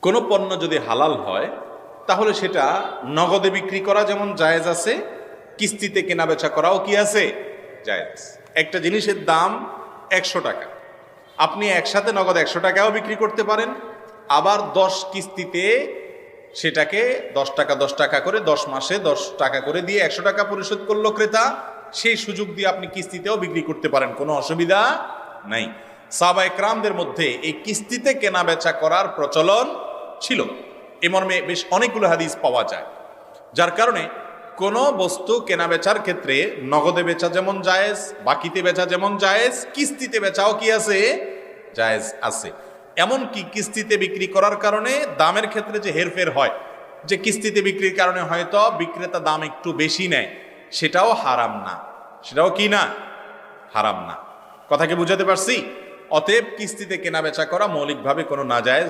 কোনো পণ্য যদি হালাল হয় তাহলে সেটা নগদে বিক্রি করা যেমন জায়েজ আছে, কিস্তিতে কেনা বেচা করাও কি আছে, জায়েজ। একটা জিনিসের দাম 100 টাকা, আপনি একসাথে নগদ 100 টাকাও বিক্রি করতে পারেন, আবার 10 কিস্তিতে সেটাকে 10 টাকা 10 টাকা করে 10 মাসে 10 টাকা করে দিয়ে 100 টাকা পরিশোধ করলো ক্রেতা, সেই সুযোগ দিয়ে আপনি কিস্তিতেও বিক্রি করতে পারেন, কোনো অসুবিধা নাই। সাহাবা একরামদের মধ্যে এই কিস্তিতে কেনা বেচা করার প্রচলন ছিল, এ মর্মে বেশ অনেকগুলো হাদিস পাওয়া যায়। যার কারণে কোনো বস্তু কেনা বেচার ক্ষেত্রে নগদে বেচা যেমন জায়েজ, বাকিতে বেচা যেমন জায়েজ, কিস্তিতে বেচাও কি আছে, জায়েজ আছে। এমনকি কিস্তিতে বিক্রি করার কারণে দামের ক্ষেত্রে যে হেরফের হয়, যে কিস্তিতে বিক্রির কারণে হয়তো বিক্রেতা দাম একটু বেশি নেয়, সেটাও হারাম না, সেটাও কি না, হারাম না। কথা কি বুঝাতে পারছি? অতএব কিস্তিতে কেনা বেচা করা মৌলিকভাবে কোনো নাজায়েজ